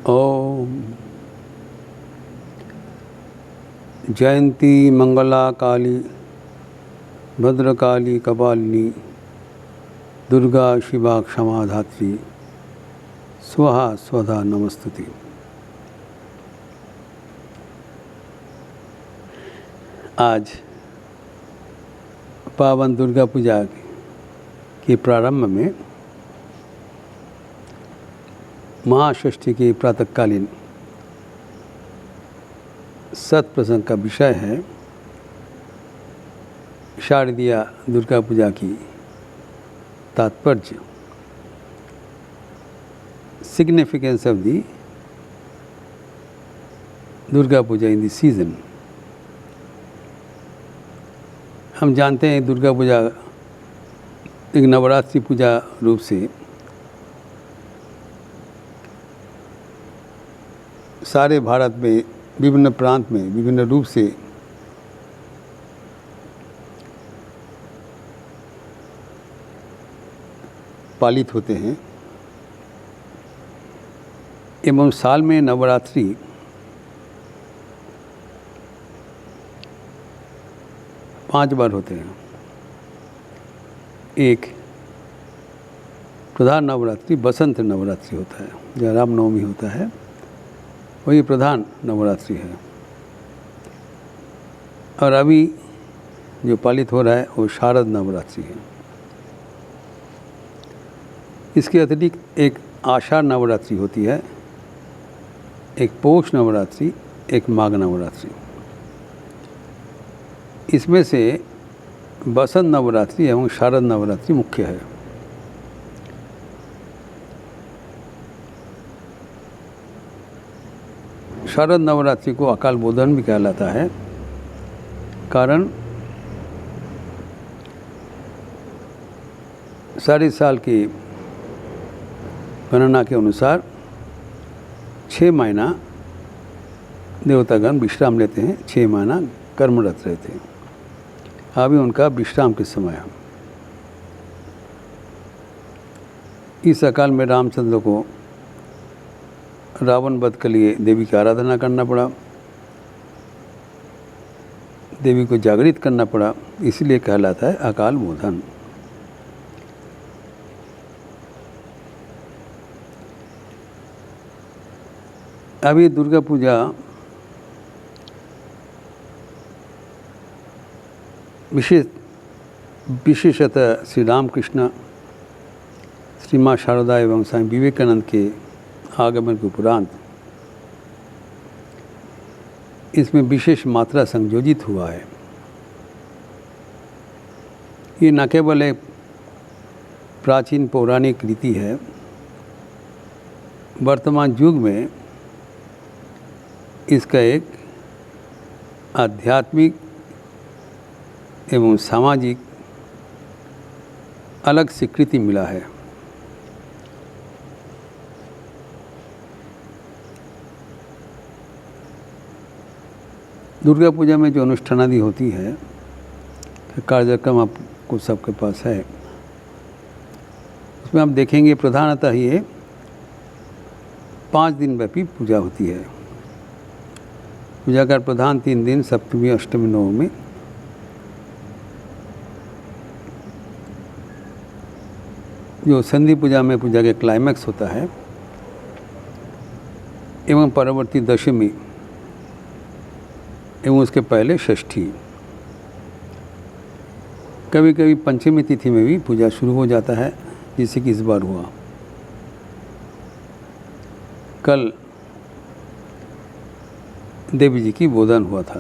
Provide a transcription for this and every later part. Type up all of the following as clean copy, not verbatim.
ओम जयंती मंगला काली भद्रकाली कपालिनी दुर्गा शिवा क्षमा धात्री स्वाहा स्वधा नमस्तुते। आज पावन दुर्गा पूजा के प्रारंभ में महाषष्ठी के प्रातःकालीन सत्प्रसंग का विषय है शारदीय दुर्गा पूजा की तात्पर्य, significance of the Durga Puja in the season. हम जानते हैं दुर्गा पूजा एक नवरात्रि पूजा रूप से सारे भारत में विभिन्न प्रांत में विभिन्न रूप से पालित होते हैं एवं साल में नवरात्रि पांच बार होते हैं। एक प्रधान नवरात्रि बसंत नवरात्रि होता है, जहाँ रामनवमी होता है, वही प्रधान नवरात्रि है। और अभी जो पालित हो रहा है वो शारद नवरात्रि है। इसके अतिरिक्त एक आषाढ़ नवरात्रि होती है, एक पोष नवरात्रि, एक माघ नवरात्रि। इसमें से बसंत नवरात्रि एवं शारद नवरात्रि मुख्य है। शारद नवरात्रि को अकाल बोधन भी कहलाता है, कारण सारे साल की गणना के अनुसार 6 महीना देवतागण विश्राम लेते हैं, 6 महीना कर्मरत रहते हैं। अभी उनका विश्राम के समय है। इस अकाल में रामचंद्र को रावण वध के लिए देवी की आराधना करना पड़ा, देवी को जागृत करना पड़ा, इसलिए कहलाता है अकाल बोधन। अभी दुर्गा पूजा विशेषतः श्री रामकृष्ण, श्री माँ शारदा एवं स्वामी विवेकानंद के आगमन के उपरांत इसमें विशेष मात्रा संयोजित हुआ है। ये न केवल एक प्राचीन पौराणिक रीति है, वर्तमान युग में इसका एक आध्यात्मिक एवं सामाजिक अलग स्वीकृति मिला है। दुर्गा पूजा में जो अनुष्ठान आदि होती है, कार्यक्रम आपको सबके पास है, उसमें आप देखेंगे प्रधानतः ये 5 दिन व्यापी पूजा होती है। पूजा का प्रधान 3 दिन सप्तमी, अष्टमी, नवमी, जो संधि पूजा में पूजा के क्लाइमैक्स होता है, एवं परवर्ती दशमी एवं उसके पहले षष्ठी। कभी कभी पंचमी तिथि में भी पूजा शुरू हो जाता है, जैसे कि इस बार हुआ। कल देवी जी की बोधन हुआ था।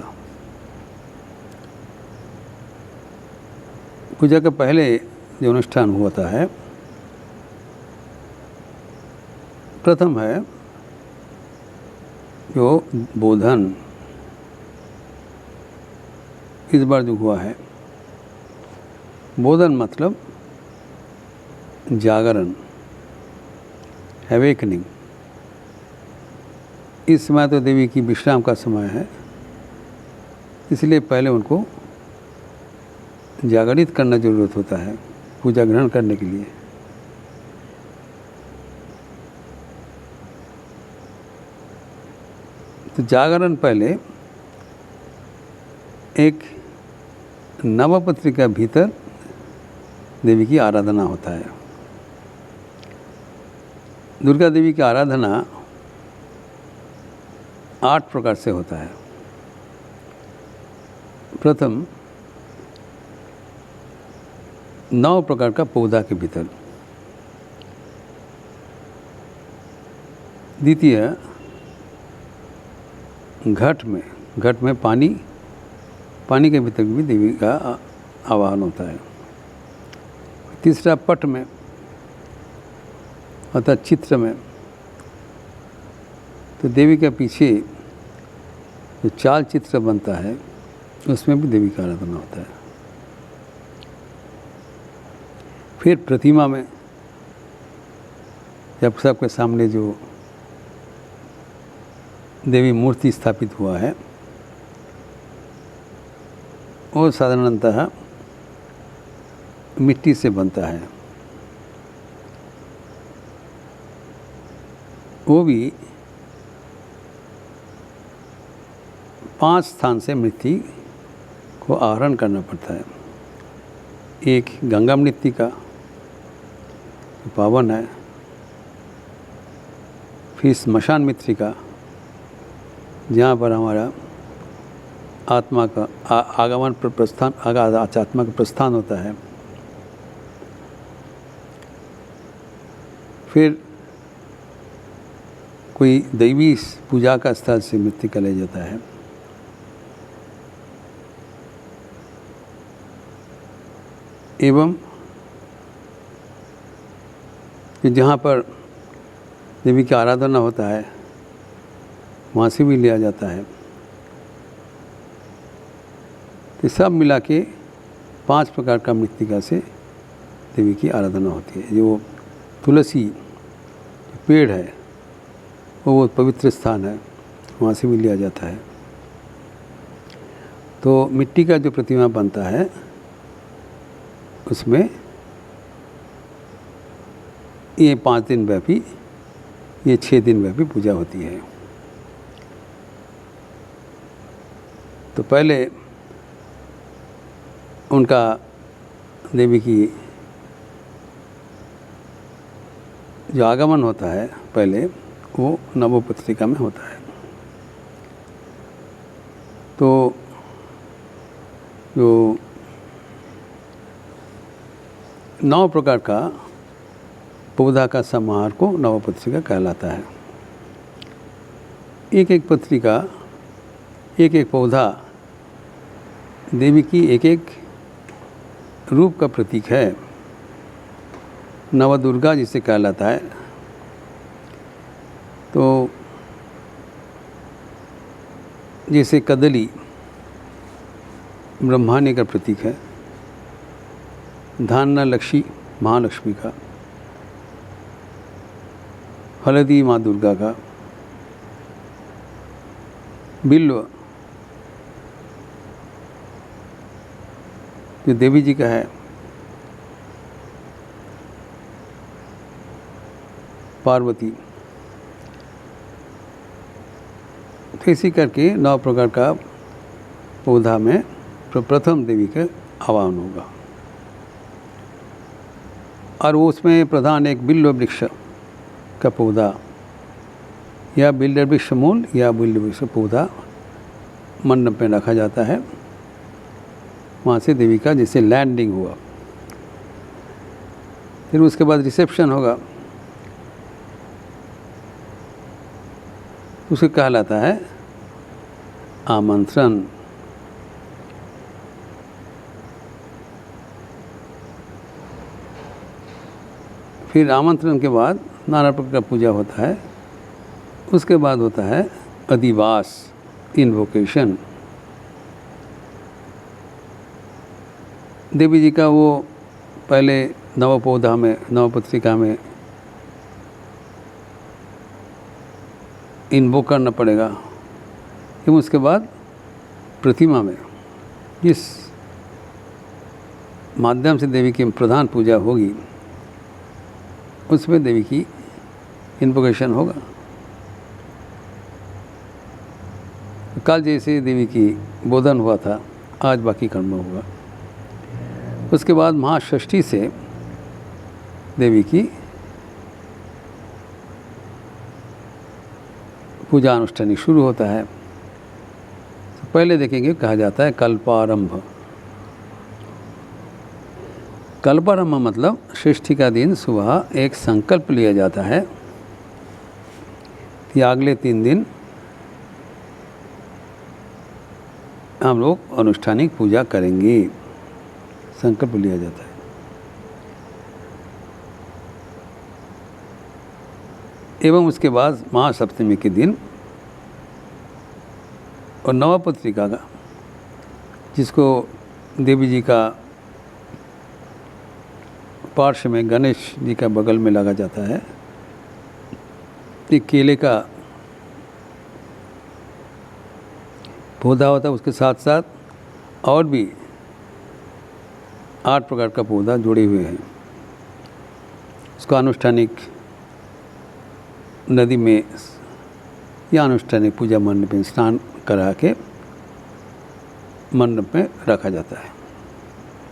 पूजा के पहले जो अनुष्ठान होता है, प्रथम है जो बोधन। इस बार जो हुआ है बोधन मतलब जागरण, अवेकनिंग। इस समय तो देवी की विश्राम का समय है, इसलिए पहले उनको जागृत करना जरूरत होता है पूजा ग्रहण करने के लिए। तो जागरण पहले एक नवपत्री का भीतर देवी की आराधना होता है। दुर्गा देवी की आराधना 8 प्रकार से होता है। प्रथम 9 प्रकार का पौधा के भीतर, द्वितीय घट में पानी के भीतर भी देवी का आवाहन होता है। तीसरा पट में अर्थात चित्र में, तो देवी के पीछे जो चाल चित्र बनता है उसमें भी देवी का आराधना होता है। फिर प्रतिमा में जब सबके सामने जो देवी मूर्ति स्थापित हुआ है वो साधारणतः मिट्टी से बनता है। वो भी 5 स्थान से मिट्टी को आहरण करना पड़ता है। एक गंगा मृत्तिका पावन है, फिर स्मशान मृत्तिका जहाँ पर हमारा आत्मा का आगमन प्रस्थान आत्मा का प्रस्थान होता है। फिर कोई दैवी पूजा का स्थल से मृत्तिका ले जाता है। एवं जहाँ पर देवी की आराधना होता है वहाँ से भी लिया जाता है। तो सब मिला के 5 प्रकार का मृत्तिका से देवी की आराधना होती है। जो तुलसी पेड़ है वो पवित्र स्थान है, वहाँ से भी लिया जाता है। तो मिट्टी का जो प्रतिमा बनता है उसमें ये 5 दिन व्यापी, ये 6 दिन व्यापी पूजा होती है। तो पहले उनका देवी की जो आगमन होता है पहले वो नवपत्रिका में होता है। तो जो 9 प्रकार का पौधा का समाहार को नवपत्रिका कहलाता है। एक एक पत्रिका, एक एक पौधा देवी की एक एक रूप का प्रतीक है। नवदुर्गा जिसे कहलाता है। तो जैसे कदली ब्रह्मांड का प्रतीक है, धान्ना लक्ष्मी महालक्ष्मी का, हल्दी माँ दुर्गा का, बिल्व जो देवी जी का है, पार्वती। तो इसी करके 9 प्रकार का पौधा में प्रथम देवी का आवाहन होगा। और उसमें प्रधान एक बिल्व वृक्ष का पौधा या बिल्व वृक्ष मूल या बिल्व वृक्ष पौधा मंडप में रखा जाता है। वहाँ से देवी का जैसे लैंडिंग हुआ, फिर उसके बाद रिसेप्शन होगा, उसे कहलाता है आमंत्रण। फिर आमंत्रण के बाद नाना प्रकार का पूजा होता है। उसके बाद होता है अधिवास, इन्वोकेशन। देवी जी का वो पहले नवपौधा में, नवपत्रिका में इन्वोक करना पड़ेगा। एवं उसके बाद प्रतिमा में जिस माध्यम से देवी की प्रधान पूजा होगी उसमें देवी की इन्वोकेशन होगा। कल जैसे देवी की बोधन हुआ था, आज बाकी कर्म होगा। उसके बाद महाषष्ठी से देवी की पूजा अनुष्ठान शुरू होता है। तो पहले देखेंगे, कहा जाता है कल्पारंभ। कल्पारंभ मतलब षष्ठी का दिन सुबह एक संकल्प लिया जाता है कि अगले 3 दिन हम लोग अनुष्ठानिक पूजा करेंगे, संकल्प लिया जाता है। एवं उसके बाद महासप्तमी के दिन और नवपत्रिका का, जिसको देवी जी का पार्श्व में गणेश जी का बगल में लगा जाता है, एक केले का पौधा होता है, उसके साथ साथ और भी 8 प्रकार का पौधा जुड़े हुए हैं। उसको अनुष्ठानिक नदी में या अनुष्ठानिक पूजा मंडप में स्नान करा के मंडप में रखा जाता है।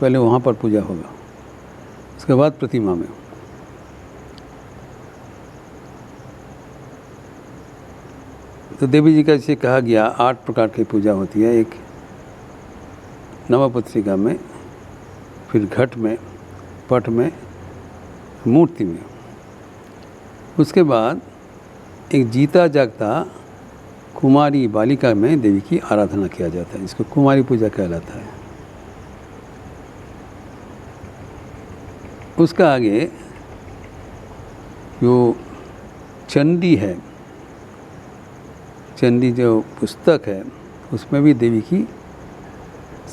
पहले वहाँ पर पूजा होगा, उसके बाद प्रतिमा में। तो देवी जी का जैसे कहा गया 8 प्रकार की पूजा होती है, एक नवपत्रिका में, फिर घट में, पट में, मूर्ति में। उसके बाद एक जीता जागता कुमारी बालिका में देवी की आराधना किया जाता है, इसको कुमारी पूजा कहलाता है। उसका आगे जो चंडी है, चंडी जो पुस्तक है, उसमें भी देवी की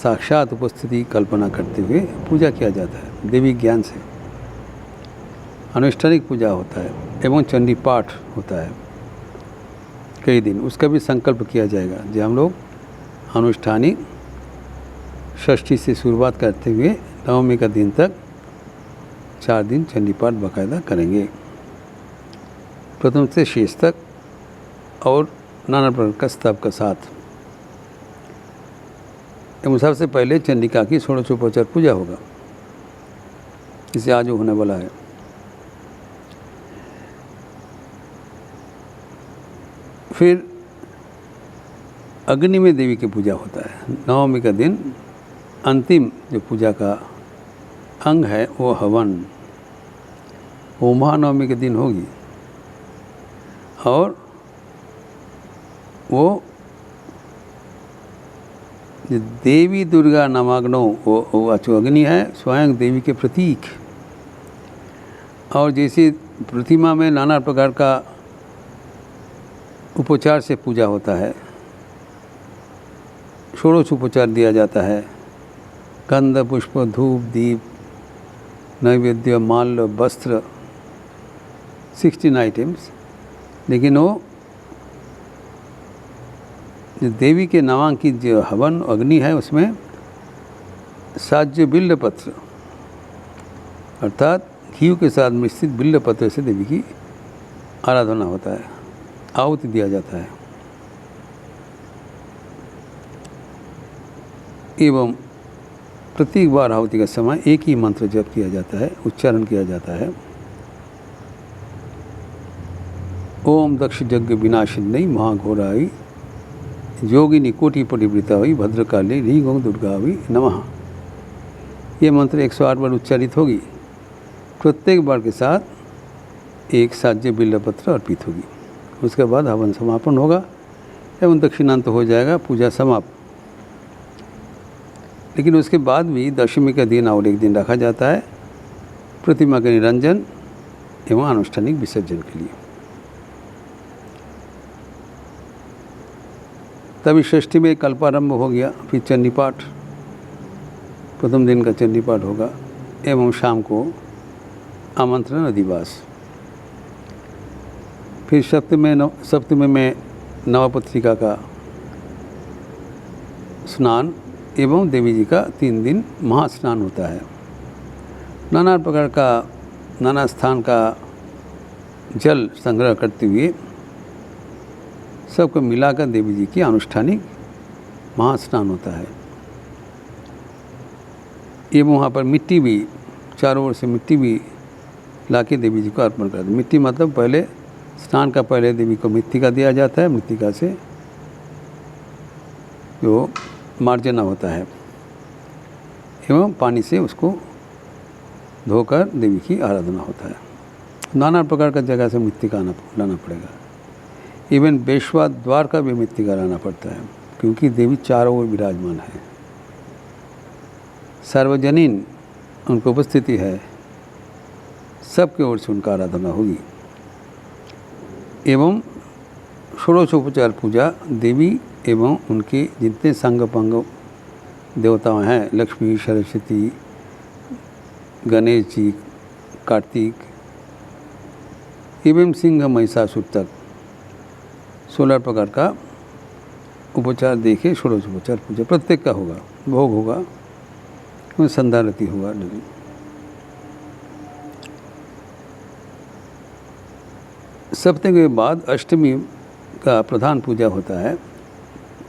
साक्षात उपस्थिति कल्पना करते हुए पूजा किया जाता है। देवी ज्ञान से अनुष्ठानिक पूजा होता है एवं चंडी पाठ होता है कई दिन। उसका भी संकल्प किया जाएगा जो हम लोग अनुष्ठानिक षष्ठी से शुरुआत करते हुए नवमी का दिन तक 4 दिन चंडी पाठ बाकायदा करेंगे, प्रथम से शेष तक, और नाना प्रकार का स्तव का साथ। एवं सबसे पहले चंडिका की षोडशोपचार पूजा होगा, इसे आज होने वाला है। फिर अग्नि में देवी की पूजा होता है। नवमी का दिन अंतिम जो पूजा का अंग है वो हवन, वो महानवमी के दिन होगी, और वो देवी दुर्गा नवाग्नो, वो अचो अग्नि है, स्वयं देवी के प्रतीक। और जैसे प्रतिमा में नाना प्रकार का उपचार से पूजा होता है, षोडश उपचार दिया जाता है, गंध पुष्प धूप दीप नैवेद्य माल्य वस्त्र 16 आइटम्स। लेकिन वो जो देवी के नामांकित जो हवन अग्नि है उसमें साज्य बिल्व पत्र अर्थात घी के साथ मिश्रित बिल्व पत्र से देवी की आराधना होता है, आहुति दिया जाता है। एवं प्रत्येक बार आहुति का समय एक ही मंत्र जप किया जाता है, उच्चारण किया जाता है। ओम दक्ष यज्ञ विनाशिनी महाघोराई योगिनी कोटि परिवृताई भद्रकाली रीगों दुर्गावी नमः। ये मंत्र 108 बार उच्चारित होगी, प्रत्येक बार के साथ एक साज्य बिल्वपत्र अर्पित होगी। उसके बाद हवन समापन होगा एवं दक्षिणांत हो जाएगा, पूजा समाप्त। लेकिन उसके बाद भी दशमी का दिन और एक दिन रखा जाता है प्रतिमा के निरंजन एवं आनुष्ठानिक विसर्जन के लिए। तभी षष्ठी में कल्पारंभ हो गया, फिर चंडी पाठ, प्रथम दिन का चंडी पाठ होगा एवं शाम को आमंत्रण अधिवास। फिर सप्तमी में नवपत्रिका का स्नान एवं देवी जी का 3 दिन महास्नान होता है। नाना प्रकार का नाना स्थान का जल संग्रह करते हुए सबको मिलाकर देवी जी की अनुष्ठानिक महास्नान होता है। एवं वहाँ पर मिट्टी भी, चारों ओर से मिट्टी भी लाके देवी जी को अर्पण करते हैं। मिट्टी मतलब पहले स्नान का पहले देवी को मृत्तिका दिया जाता है, मृत्तिका से जो मार्जना होता है एवं पानी से उसको धोकर देवी की आराधना होता है। नाना प्रकार का जगह से मृत्तिका लाना पड़ेगा। इवन बेश्वा द्वार का भी मृत्तिका लाना पड़ता है, क्योंकि देवी चारों ओर विराजमान है, सार्वजनीन उनकी उपस्थिति है, सबके ओर से उनका आराधना होगी। एवं षोडशोपचार पूजा देवी एवं उनके जितने संग पंग देवताएँ हैं, लक्ष्मी, सरस्वती, गणेश जी, कार्तिक एवं सिंह, महिषासुर तक 16 प्रकार का उपचार देके षोडशोपचार पूजा प्रत्येक का होगा, भोग होगा, संध्यारती होगा। सप्तमी के बाद अष्टमी का प्रधान पूजा होता है।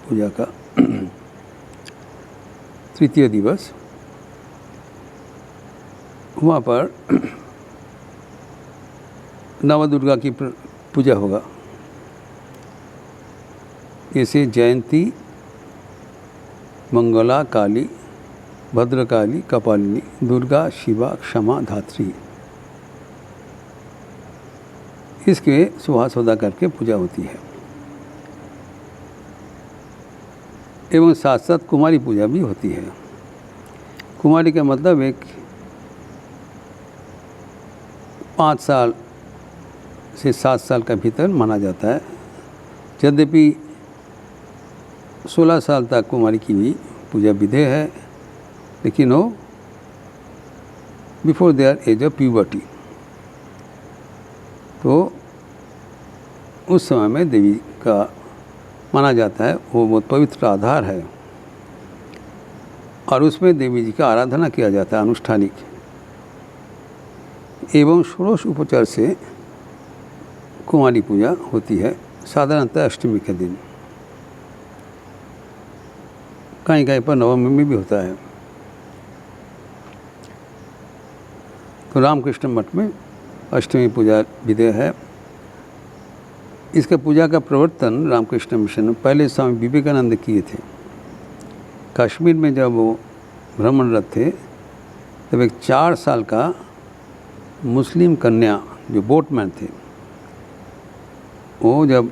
पूजा का तृतीय दिवस, वहाँ पर नवदुर्गा की पूजा होगा। जैसे जयंती, मंगला, काली, भद्रकाली, कपालिनी, दुर्गा, शिवा, क्षमा, धात्री, इसके सुहासोदा करके पूजा होती है। एवं साथ साथ कुमारी पूजा भी होती है। कुमारी का मतलब एक 5 साल से 7 साल का भीतर माना जाता है। यद्यपि 16 साल तक कुमारी की भी पूजा विधेय है, लेकिन वो before their age of puberty, तो उस समय में देवी का माना जाता है, वो बहुत पवित्र आधार है और उसमें देवी जी का आराधना किया जाता है अनुष्ठानिक। एवं षोडश उपचार से कुमारी पूजा होती है, साधारणतः अष्टमी के दिन, कहीं कहीं पर नवमी में भी होता है। तो रामकृष्ण मठ में अष्टमी पूजा विधेय है। इसका पूजा का प्रवर्तन रामकृष्ण मिशन में पहले स्वामी विवेकानंद किए थे। कश्मीर में जब वो भ्रमणरत थे, तब एक 4 साल का मुस्लिम कन्या जो बोटमैन थे, वो जब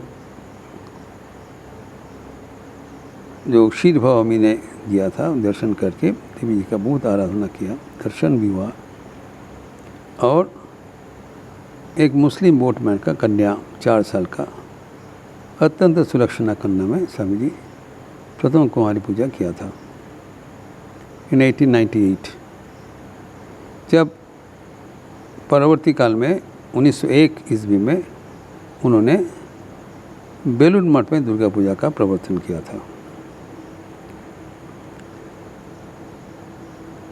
जो क्षीर भवामी ने दिया था, दर्शन करके देवी जी का बहुत आराधना किया, दर्शन भी हुआ। और एक मुस्लिम बोटमैन का कन्या 4 साल का अत्यंत सुलक्षणा कन्या में स्वामी जी प्रथम कुमारी पूजा किया था इन 1898। जब परवर्ती काल में 1901 ईस्वी में उन्होंने बेलूर मठ में दुर्गा पूजा का प्रवर्तन किया था।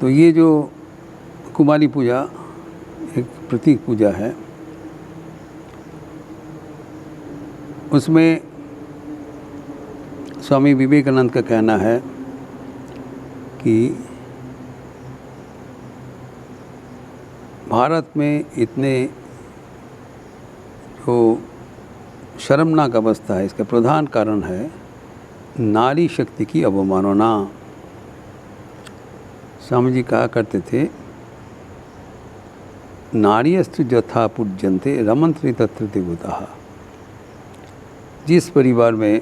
तो ये जो कुमारी पूजा एक प्रतीक पूजा है, उसमें स्वामी विवेकानंद का कहना है कि भारत में इतने जो शर्मनाक अवस्था है, इसका प्रधान कारण है नारी शक्ति की अवमानना। स्वामी जी कहा करते थे, नार्यस्तु यथा पूज्यन्ते रमन्ते तत्र देवताः। जिस परिवार में,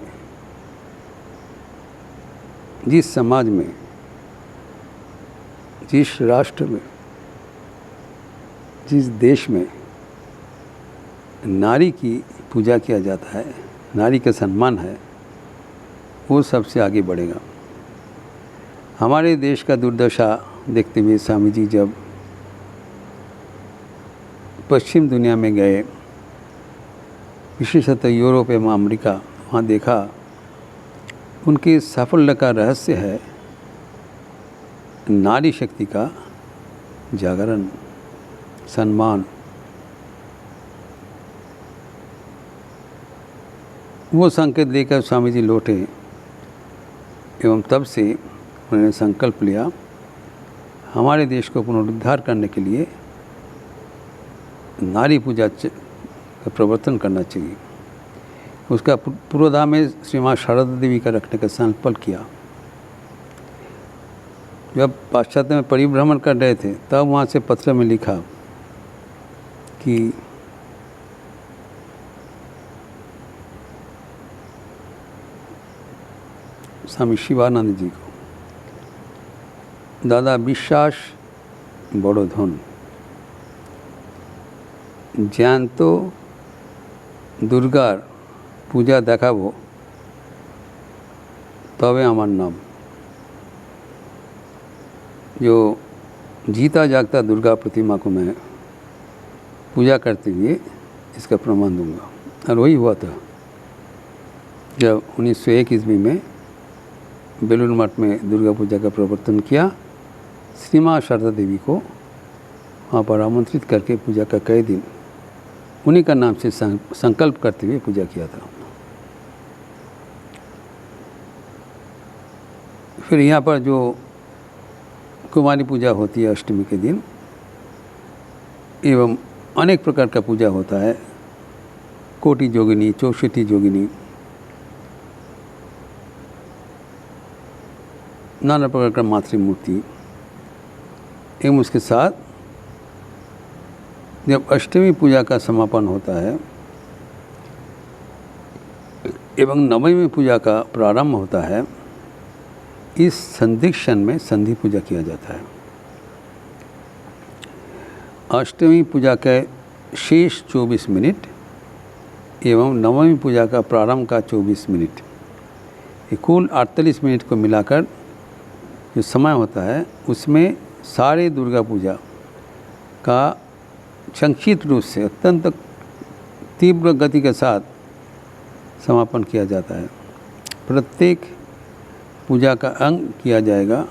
जिस समाज में, जिस राष्ट्र में, जिस देश में नारी की पूजा किया जाता है, नारी का सम्मान है, वो सबसे आगे बढ़ेगा। हमारे देश का दुर्दशा देखते हुए स्वामी जी जब पश्चिम दुनिया में गए, विशेषतः यूरोप एवं अमेरिका, वहाँ देखा उनके साफल्य का रहस्य है नारी शक्ति का जागरण, सम्मान। वो संकेत देकर स्वामी जी लौटे एवं तब से उन्होंने संकल्प लिया हमारे देश को पुनरुद्धार करने के लिए नारी पूजा का प्रवर्तन करना चाहिए। उसका पूर्वधा में श्री माँ शारदा देवी का रखने का संकल्प किया। जब पाश्चात्य में परिभ्रमण कर रहे थे तब वहाँ से पत्र में लिखा कि स्वामी शिवानंद जी को, दादा विश्वास बड़ो धन ज्ञान तो दुर्गार पूजा देखाबो तबे आमार नाम। जो जीता जागता दुर्गा प्रतिमा को मैं पूजा करते हुए इसका प्रमाण दूंगा। और वही हुआ था जब 1901 ईस्वी में बेलूर मठ में दुर्गा पूजा का प्रवर्तन किया। श्री माँ शारदा देवी को वहाँ पर आमंत्रित करके पूजा का कई दिन उन्हीं का नाम से संकल्प करते हुए पूजा किया था। फिर यहाँ पर जो कुमारी पूजा होती है अष्टमी के दिन एवं अनेक प्रकार का पूजा होता है, कोटि जोगिनी, चौषठी जोगिनी, नाना प्रकार का मातृमूर्ति एवं उसके साथ जब अष्टमी पूजा का समापन होता है एवं नवमी पूजा का प्रारंभ होता है, इस संधि क्षण में संधि पूजा किया जाता है। अष्टमी पूजा के शेष 24 मिनट एवं नवमी पूजा का प्रारंभ का 24 मिनट, ये कुल 48 मिनट को मिलाकर जो समय होता है उसमें सारे दुर्गा पूजा का संक्षिप्त रूप से अत्यंत तीव्र गति के साथ समापन किया जाता है। प्रत्येक पूजा का अंग किया जाएगा।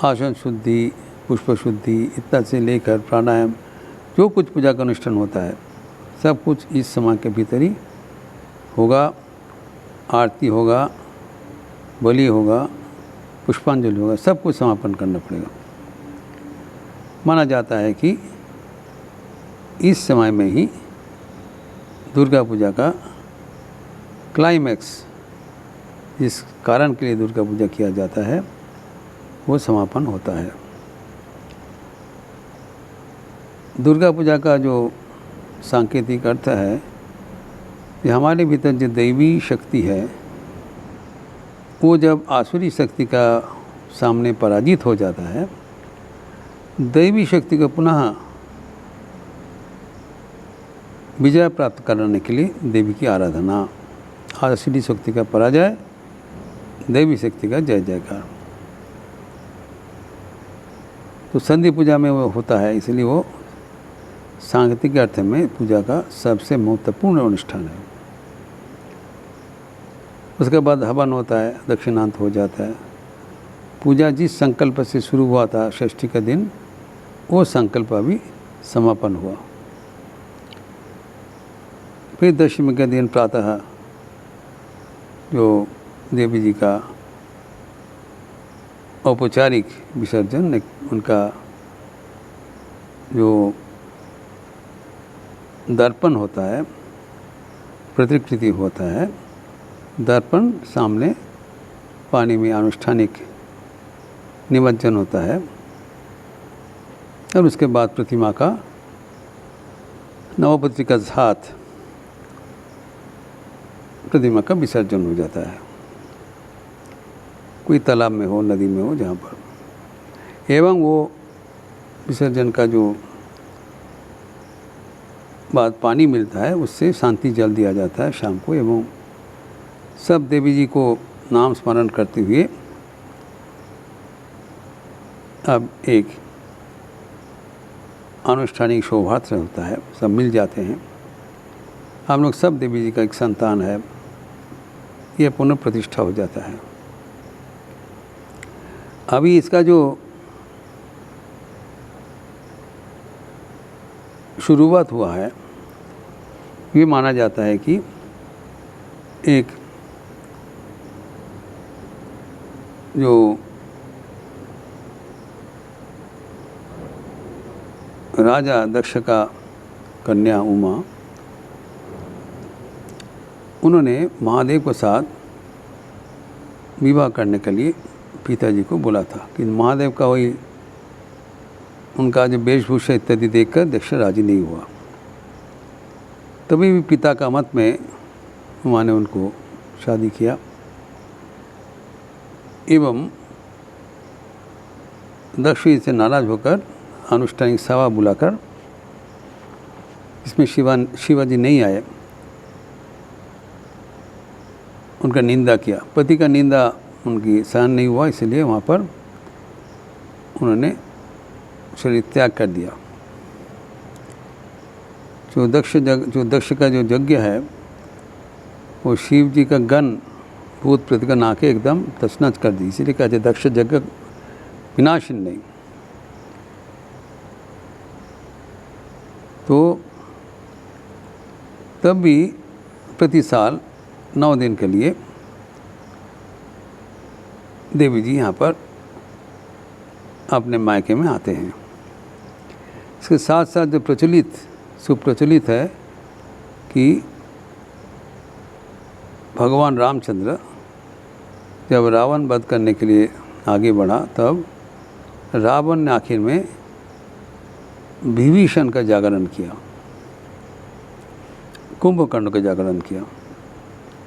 आसन शुद्धि, पुष्प शुद्धि इत्यादि से लेकर प्राणायाम, जो कुछ पूजा का अनुष्ठान होता है सब कुछ इस समय के भीतर ही होगा। आरती होगा, बलि होगा, पुष्पांजलि होगा, सब कुछ समापन करना पड़ेगा। माना जाता है कि इस समय में ही दुर्गा पूजा का क्लाइमैक्स, जिस कारण के लिए दुर्गा पूजा किया जाता है, वो समापन होता है। दुर्गा पूजा का जो सांकेतिक अर्थ है कि हमारे भीतर जो दैवी शक्ति है वो जब आसुरी शक्ति का सामने पराजित हो जाता है, दैवी शक्ति को पुनः विजय प्राप्त कराने के लिए देवी की आराधना, आसुरी शक्ति का पराजय, दैवी शक्ति का जय जयकार। तो संधि पूजा में वो होता है, इसलिए वो सांकेतिक अर्थ में पूजा का सबसे महत्वपूर्ण अनुष्ठान है। उसके बाद हवन होता है, दक्षिणांत हो जाता है। पूजा जिस संकल्प से शुरू हुआ था षष्ठी का दिन, वो संकल्प अभी समापन हुआ। फिर दशमी के दिन प्रातः जो देवी जी का औपचारिक विसर्जन, उनका जो दर्पण होता है, प्रतिकृति होता है, दर्पण सामने पानी में आनुष्ठानिक निमज्जन होता है और उसके बाद प्रतिमा का नवपत्री का साथ प्रतिमा का विसर्जन हो जाता है, कोई तालाब में हो, नदी में हो, जहाँ पर। एवं वो विसर्जन का जो बाद पानी मिलता है उससे शांति जल दिया जाता है शाम को। एवं सब देवी जी को नाम स्मरण करते हुए अब एक आनुष्ठानिक शोभायात्रा होता है, सब मिल जाते हैं। हम लोग सब देवी जी का एक संतान है, यह पुनः प्रतिष्ठा हो जाता है। अभी इसका जो शुरुआत हुआ है ये माना जाता है कि एक जो राजा दक्ष का कन्या उमा, उन्होंने महादेव के साथ विवाह करने के लिए पिताजी को बोला था कि महादेव का वही उनका जो वेशभूषा इत्यादि देखकर दक्ष राजी नहीं हुआ। तभी भी पिता का मत में उमा ने उनको शादी किया एवं दक्ष से नाराज़ होकर अनुष्ठानिक सभा बुलाकर, इसमें शिवाजी नहीं आए, उनका निंदा किया। पति का निंदा उनकी सहन नहीं हुआ, इसलिए वहाँ पर उन्होंने शरीर त्याग कर दिया। जो दक्ष का जो यज्ञ है वो शिव जी का गण भूत प्रेत का नाके एकदम तछनछ कर दी, इसीलिए कहते दक्ष यज्ञ विनाशीन नहीं। तो तब भी प्रति साल 9 दिन के लिए देवी जी यहाँ पर अपने मायके में आते हैं। इसके साथ साथ जो सुप्रचलित है कि भगवान रामचंद्र जब रावण वध करने के लिए आगे बढ़ा, तब रावण ने आखिर में विभीषण का जागरण किया, कुंभकर्ण का जागरण किया।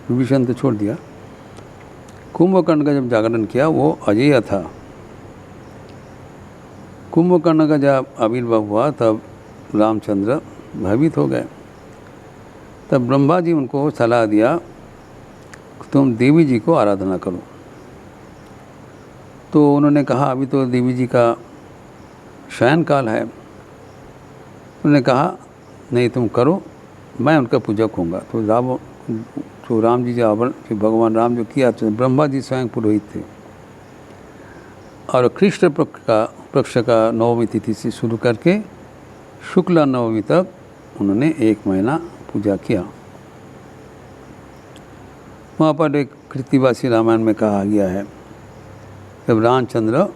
विभीषण तो छोड़ दिया, कुंभकर्ण का जब जागरण किया वो अजेय था। कुंभकर्ण का जब आविर्भाव हुआ तब रामचंद्र भयभीत हो गए। तब ब्रह्मा जी उनको सलाह दिया तुम देवी जी को आराधना करो। तो उन्होंने कहा अभी तो देवी जी का शयन काल है। उन्होंने कहा नहीं तुम करो, मैं उनका पूजक होऊंगा। तो राम जी जो भगवान राम जो किया, तो ब्रह्मा जी स्वयं पुरोहित थे और कृष्ण पक्ष का नवमी तिथि से शुरू करके शुक्ला नवमी तक उन्होंने 1 महीना पूजा किया। वहाँ पर एक कृतिवासी रामायण में कहा गया है, जब रामचंद्र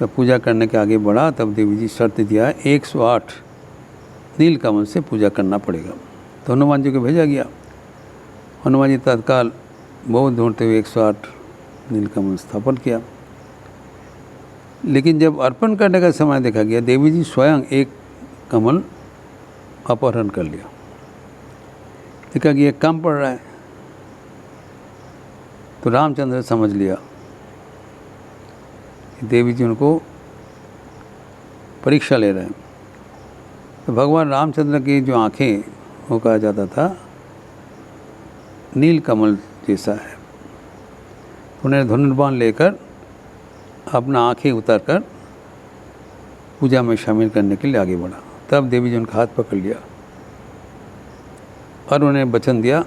जब पूजा करने के आगे बढ़ा तब देवी जी शर्त दिया 108 नीलकमल से पूजा करना पड़ेगा। तो हनुमान जी को भेजा गया। हनुमान जी तत्काल बहुत ढूंढते हुए 108 नीलकमल स्थापन किया। लेकिन जब अर्पण करने का समय देखा गया, देवी जी स्वयं एक कमल अपहरण कर लिया। देखा कि ये कम पड़ रहा है, तो रामचंद्र समझ लिया कि देवी जी उनको परीक्षा ले रहे हैं। तो भगवान रामचंद्र की जो आँखें वो कहा जाता था नील कमल जैसा है। उन्हें धनुर्बाण लेकर अपना आँखें उतारकर पूजा में शामिल करने के लिए आगे बढ़ा। तब देवी जी उनका हाथ पकड़ लिया और उन्हें वचन दिया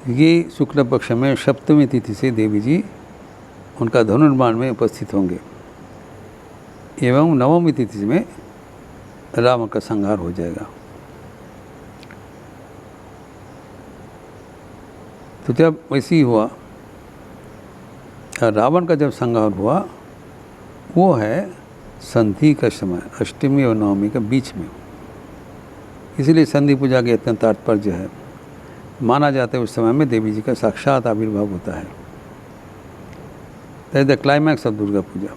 ये शुक्ल पक्ष में सप्तमी तिथि से देवी जी उनका धनुर्बाण में उपस्थित होंगे एवं नवमी तिथि में रावण का संहार हो जाएगा। तो जब वैसे ही हुआ, रावण का जब संहार हुआ वो है संधि का समय, अष्टमी और नवमी के बीच में। इसलिए संधि पूजा के अत्यंत तात्पर्य है। माना जाता है उस समय में देवी जी का साक्षात आविर्भाव होता है। That is the climax of Durga Puja.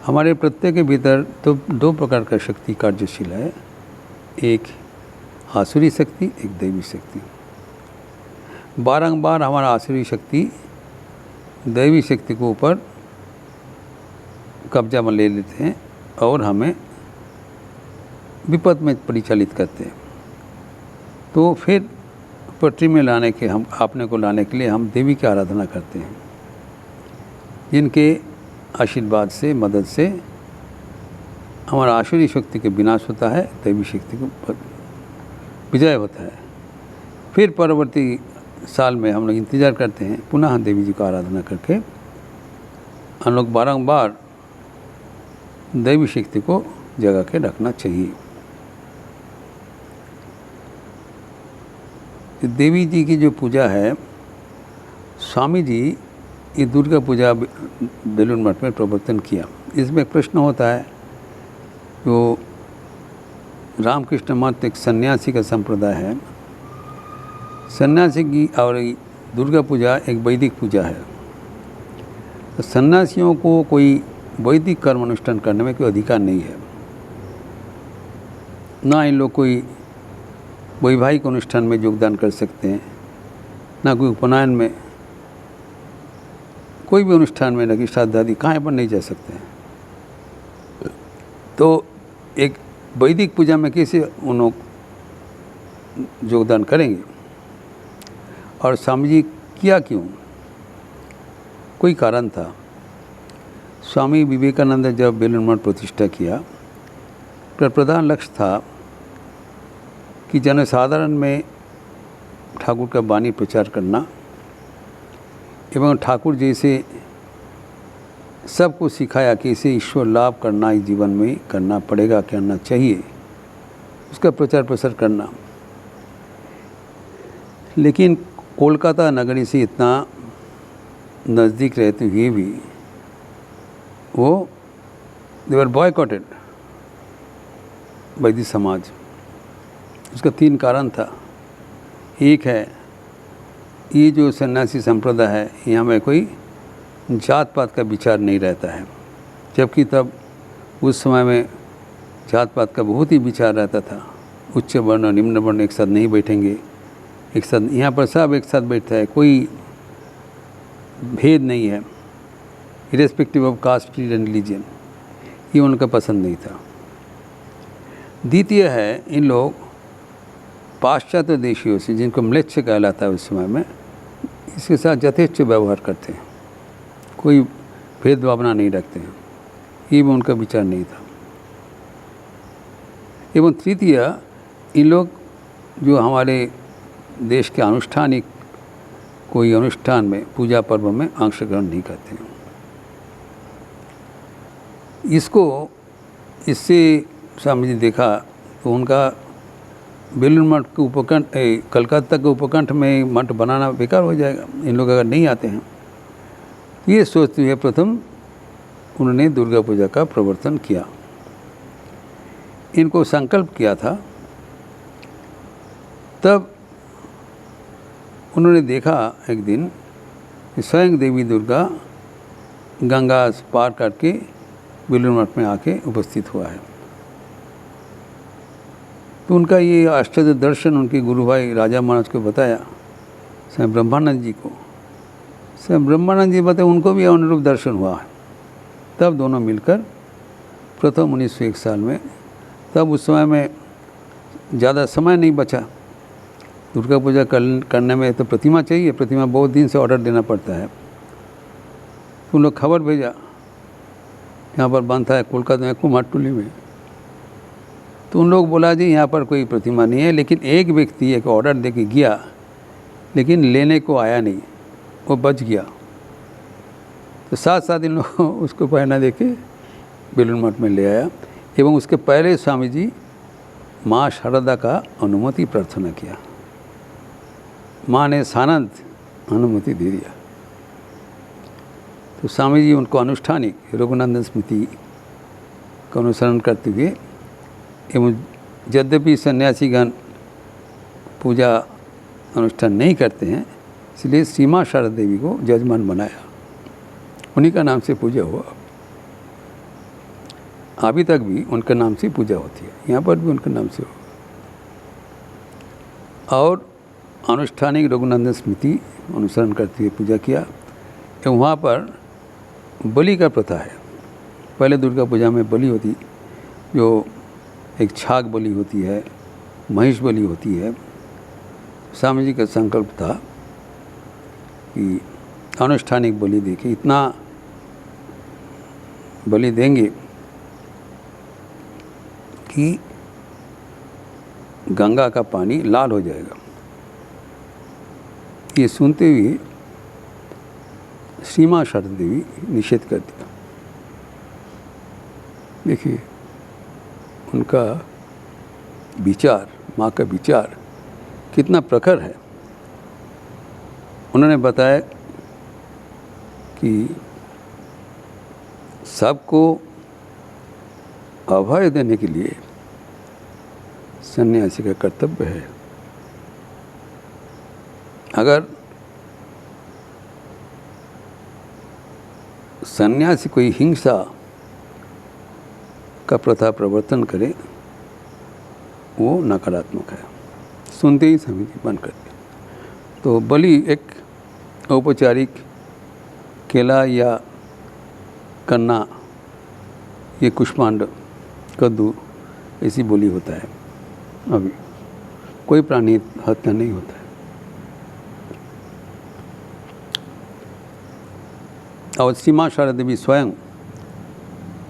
हमारे प्रत्येक के भीतर तो 2 प्रकार का शक्ति कार्यशील है, एक आसुरी शक्ति, एक दैवी शक्ति। बारंबार हमारा आसुरी शक्ति दैवी शक्ति के ऊपर कब्जा में ले लेते हैं और हमें विपद में परिचालित करते हैं। तो फिर पटरी में लाने के हम अपने को लाने के लिए हम देवी की आराधना करते हैं, जिनके आशीर्वाद से मदद से हमारा आसुरी शक्ति का विनाश होता है, दैवी शक्ति को विजय होता है। फिर परवर्ती साल में हम लोग इंतज़ार करते हैं पुनः देवी जी को आराधना करके हम लोग बारंबार दैवी शक्ति को जगा के रखना चाहिए। कि देवी जी की जो पूजा है, स्वामी जी ये दुर्गा पूजा बेलूर मठ में प्रवर्तन किया। इसमें एक प्रश्न होता है, जो रामकृष्ण मठ एक सन्यासी का संप्रदाय है, सन्यासी की, और दुर्गा पूजा एक वैदिक पूजा है। तो सन्यासियों को कोई वैदिक कर्म अनुष्ठान करने में कोई अधिकार नहीं है, ना इन लोग कोई वैवाहिक अनुष्ठान में योगदान कर सकते हैं, ना कोई उपनयन में, कोई भी अनुष्ठान में, ना कि श्राद्ध आदि कहाँ पर नहीं जा सकते हैं। तो एक वैदिक पूजा में कैसे उन लोग योगदान करेंगे? और स्वामी जी किया क्यों? कोई कारण था। स्वामी विवेकानंद जब बेलूर मठ प्रतिष्ठा किया, तो प्रधान लक्ष्य था कि जनसाधारण में ठाकुर का वाणी प्रचार करना एवं ठाकुर जैसे सबको सिखाया कि इसे ईश्वर लाभ करना इस जीवन में करना पड़ेगा, करना चाहिए, उसका प्रचार प्रसार करना। लेकिन कोलकाता नगरी से इतना नज़दीक रहते हुए भी वो देवर बॉयकॉटेड वैदिक समाज। उसका 3 कारण था। एक है, ये जो सन्यासी संप्रदाय है, यहाँ में कोई जात पात का विचार नहीं रहता है, जबकि तब उस समय में जात पात का बहुत ही विचार रहता था। उच्च वर्ण और निम्न वर्ण एक साथ नहीं बैठेंगे, एक साथ, यहाँ पर सब एक साथ बैठता है, कोई भेद नहीं है, irrespective of caste and religion. ये उनका पसंद नहीं था। द्वितीय है, इन लोग पाश्चात्य देशियों से, जिनको म्लेच्छ कहलाता है उस समय में, इसके साथ यथेच्छ व्यवहार करते हैं, कोई भेदभावना नहीं रखते हैं, ये भी उनका विचार नहीं था। एवं तृतीय, इन लोग जो हमारे देश के आनुष्ठानिक कोई अनुष्ठान में, पूजा पर्व में अंशग्रहण नहीं करते हैं। इससे स्वामी जी देखा तो उनका बेलूर मठ के उपकंठ, कलकत्ता के उपकंठ में मठ बनाना बेकार हो जाएगा, इन लोग अगर नहीं आते हैं। ये सोचते हुए प्रथम उन्होंने दुर्गा पूजा का प्रवर्तन किया। इनको संकल्प किया था, तब उन्होंने देखा एक दिन कि स्वयं देवी दुर्गा गंगा पार करके बेलूर मठ में आके उपस्थित हुआ है। तो उनका ये आश्चर्य दर्शन उनके गुरु भाई राजा महाराज को बताया, स्वयं ब्रह्मानंद जी को। स्वयं ब्रह्मानंद जी बताए, उनको भी अनुरूप दर्शन हुआ है। तब दोनों मिलकर प्रथम 1901 साल में, तब उस समय में ज़्यादा समय नहीं बचा दुर्गा पूजा करने में, तो प्रतिमा चाहिए, प्रतिमा बहुत दिन से ऑर्डर देना पड़ता है। तो उन लोग खबर भेजा, यहाँ पर बनता है कोलकाता में कुमारटुली में। तो उन लोग बोला जी यहाँ पर कोई प्रतिमा नहीं है, लेकिन एक व्यक्ति एक ऑर्डर दे के गया, लेकिन लेने को आया नहीं, वो बच गया। तो साथ साथ इन लोग उसको पहना दे के बेलूर मठ में ले आया, एवं उसके पहले स्वामी जी माँ शारदा का अनुमति प्रार्थना किया। माँ ने सानंद अनुमति दे दिया। तो स्वामी जी उनको अनुष्ठानिक रघुनंदन स्मृति का अनुसरण करते हुए, एवं यद्यपि सन्यासीगण पूजा अनुष्ठान नहीं करते हैं, इसलिए श्री माँ शारदा देवी को जजमान बनाया, उन्हीं का नाम से पूजा हुआ। अभी तक भी उनके नाम से पूजा होती है, यहाँ पर भी उनके नाम से हो। और अनुष्ठानिक रघुनंदन स्मृति अनुसरण करते हुए पूजा किया। एवं वहाँ पर बलि का प्रथा है। पहले दुर्गा पूजा में बलि होती, जो एक छाग बलि होती है, महिष बलि होती है। स्वामी जी का संकल्प था कि अनुष्ठानिक बलि देके इतना बलि देंगे कि गंगा का पानी लाल हो जाएगा। ये सुनते हुए श्री माँ शारदा देवी निषेध कर दिया। देखिए उनका विचार, माँ का विचार कितना प्रखर है। उन्होंने बताया कि सबको अभय देने के लिए सन्यासी का कर्तव्य है। अगर सन्यासी कोई हिंसा का प्रथा प्रवर्तन करे वो नकारात्मक है। सुनते ही समिति बंद कर दी। तो बलि एक औपचारिक केला या कन्ना, ये कुष्मांड, कद्दू, ऐसी बोली होता है। अभी कोई प्राणी हत्या नहीं होता है। और श्री माँ शारदा देवी स्वयं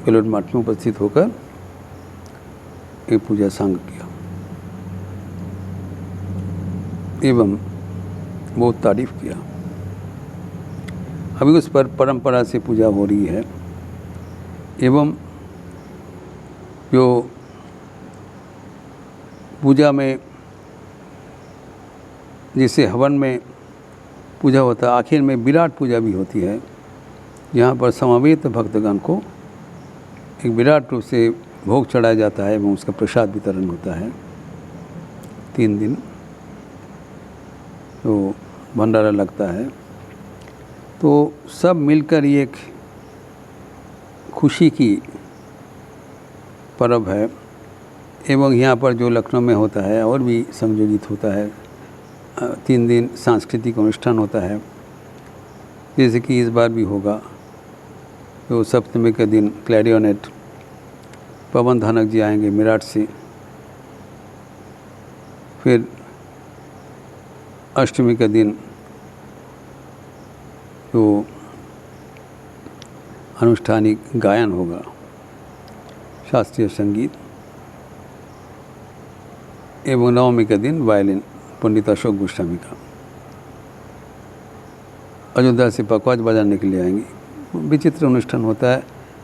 बेलूर मठ में उपस्थित होकर ये पूजा सांग किया एवं बहुत तारीफ किया। अभी उस पर परंपरा से पूजा हो रही है एवं जो पूजा में जैसे हवन में पूजा होता है, आखिर में विराट पूजा भी होती है। यहाँ पर समवेत भक्तगण को एक विराट रूप से भोग चढ़ाया जाता है एवं उसका प्रसाद वितरण होता है। 3 दिन तो भंडारा लगता है। तो सब मिलकर ये एक खुशी की पर्व है। एवं यहाँ पर जो लखनऊ में होता है और भी संयोजित होता है, 3 दिन सांस्कृतिक अनुष्ठान होता है। जैसे कि इस बार भी होगा। तो सप्तमी के दिन क्लैरियोनेट पवन धानक जी आएंगे मेरठ से। फिर अष्टमी के दिन तो अनुष्ठानिक गायन होगा, शास्त्रीय संगीत। एवं नवमी के दिन वायलिन पंडित अशोक गोस्वामी का। अयोध्या से पकवाज बजाने के लिए आएंगे। विचित्र अनुष्ठान होता है।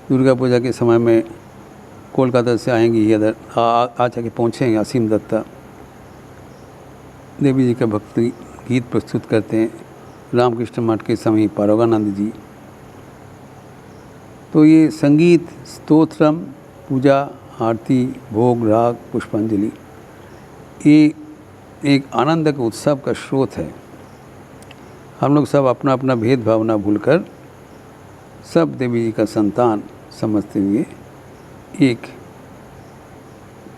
दुर्गा पूजा के समय में कोलकाता से आएंगी, इधर आकर के पहुँचेंगे असीम दत्ता, देवी जी का भक्ति गीत प्रस्तुत करते हैं। रामकृष्ण मठ के समय पारोगानंद जी। तो ये संगीत, स्तोत्रम, पूजा, आरती, भोग, राग, पुष्पांजलि, ये एक आनंद का उत्सव का स्रोत है। हम लोग सब अपना अपना भेद भावना भूलकर सब देवी जी का संतान समझते हुए एक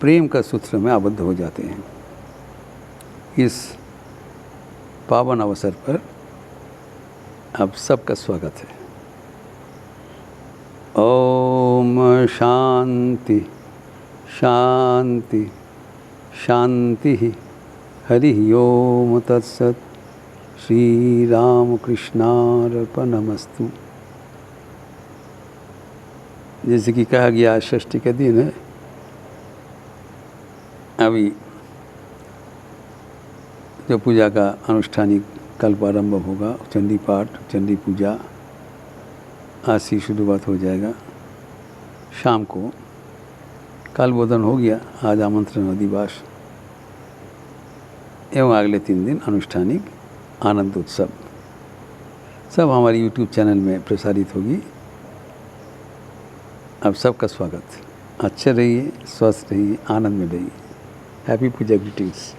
प्रेम का सूत्र में आबद्ध हो जाते हैं। इस पावन अवसर पर आप सबका स्वागत है। ओम शांति शांति शांति। हरि ओम तत्सत। श्री राम कृष्णार्पणमस्तु। जैसे कि कहा गया षष्ठी का दिन है। अभी जो पूजा का अनुष्ठानिक कल प्रारंभ होगा, चंडी पाठ, चंडी पूजा आज से शुरुआत हो जाएगा। शाम को काल बोधन हो गया, आज आमंत्रण अधिवास एवं अगले 3 दिन अनुष्ठानिक आनंद उत्सव सब हमारे यूट्यूब चैनल में प्रसारित होगी। आप सबका स्वागत। अच्छे रहिए, स्वस्थ रहिए, आनंद में रहिए। हैप्पी पूजा ग्रीटिंग्स।